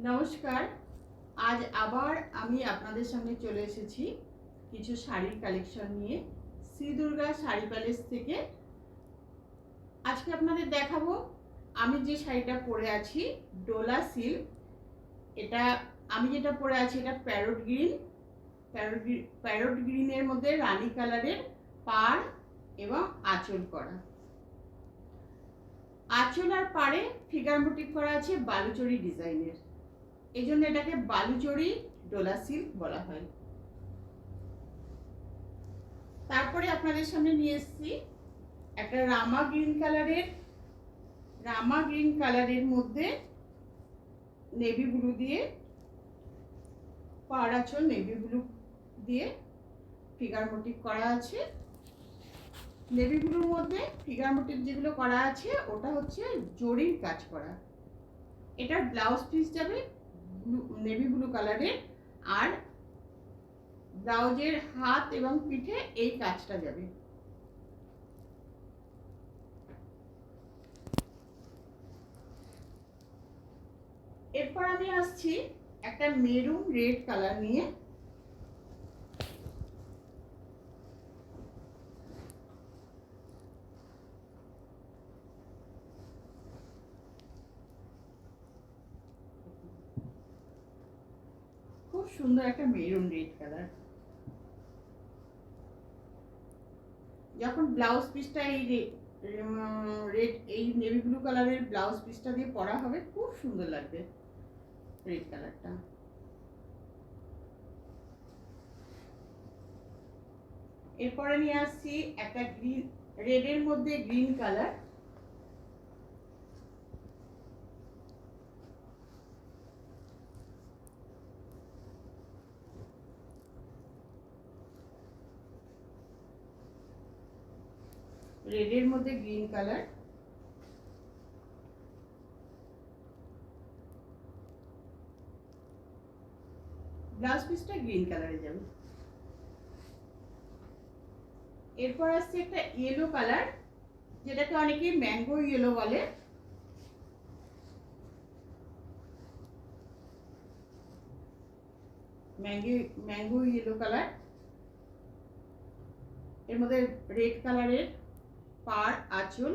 নমস্কার। আজ আবার আমি আপনাদের সামনে চলে এসেছি কিছু শাড়ির কালেকশন নিয়ে শ্রী দুর্গা শাড়ি প্যালেস থেকে। আজকে আপনাদের দেখাবো আমি যে শাড়িটা পরে আছি ডোলা সিল্ক। এটা আমি যেটা পরে আছি এটা প্যারট গ্রিনের মধ্যে রানী কালারের পাড় এবং আঁচল করা। আঁচল আর পাড়ে ফিগার মোটিভ করা আছে বালুচরী ডিজাইনের, এই জন্য এটাকে বালুচরী ডোলা সিল্ক বলা হয়। তারপরে আপনাদের সামনে নিয়ে এসেছি একটা রামা গ্রিন কালারের মধ্যে নেভি ব্লু দিয়ে পাড় আঁচল নেভি ব্লু দিয়ে ফিগার মোটিভ করা আছে। নেভি ব্লুর মধ্যে ফিগার মোটিভ যেগুলো করা আছে ওটা হচ্ছে জরির কাজ করা। এটার ব্লাউজ পিস যাবে নেভি ব্লু কালারের, আর ব্লাউজের হাত এবং পিঠে এই কাজটা যাবে। এরপর আমি আসছি একটা মেরুন রেড কালার নিয়ে। খুব সুন্দর একটা মেরুন রেড কালার। যখন ব্লাউজ পিসটা এই নেভি ব্লু কালারের ব্লাউজ পিসটা দিয়ে পরা হবে খুব সুন্দর লাগবে রেড কালারটা। এরপরে নিয়ে আসছি একটা রেডের মধ্যে গ্রিন কালার। রেডের মধ্যে গ্রিন কালার, ব্লাউজ পিসটা গ্রিন কালারে যাবে। এরপর আসছে একটা ইয়েলো কালার, যেটাকে অনেকে ম্যাঙ্গো ইয়েলো বলে। ম্যাঙ্গো ইয়েলো কালার, এর মধ্যে রেড কালারের পাড় আঁচল,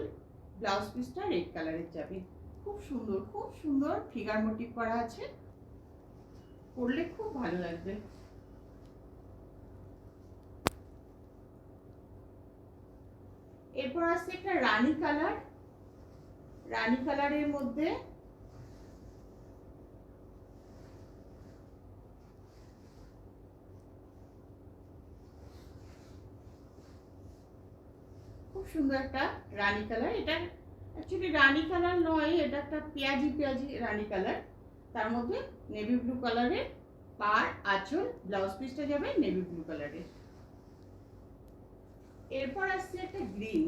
ব্লাউজ পিসটা রেড কালারের যাবে। খুব সুন্দর ফিগার মোটিভ করা আছে, পরলে খুব ভালো লাগবে। এরপর আসছে একটা রানী কালারের মধ্যে খুব সুন্দর একটা রানী কালার। এটা অ্যাকচুয়ালি রানী কালার নয়, এটা একটা পেঁয়াজি রানী কালার। তার মধ্যে নেভি ব্লু কালারের পাড় আঁচল, ব্লাউজ পিসটা যাবে নেভি ব্লু কালারের। এরপর আসছে একটা গ্রিন,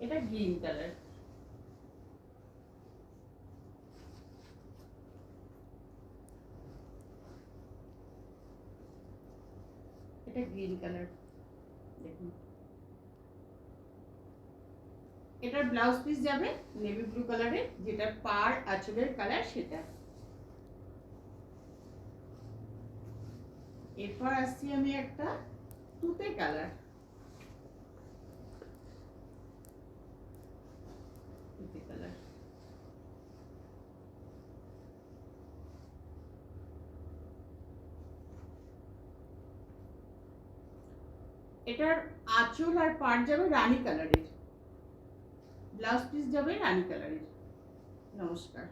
এটা গ্রিন কালার। এটা গ্রিন কালার দেখুন। এটার ব্লাউজ পিস যাবে নেভি ব্লু কালারের, যেটা পাড় আঁচলের কালার সেটা। এরপর আসছি আমি একটা তুতে কালার। এটার আঁচল আর পাড় যাবে রানী কালারের, ব্লাউজ পিস যাবে রানী কালারের। নমস্কার।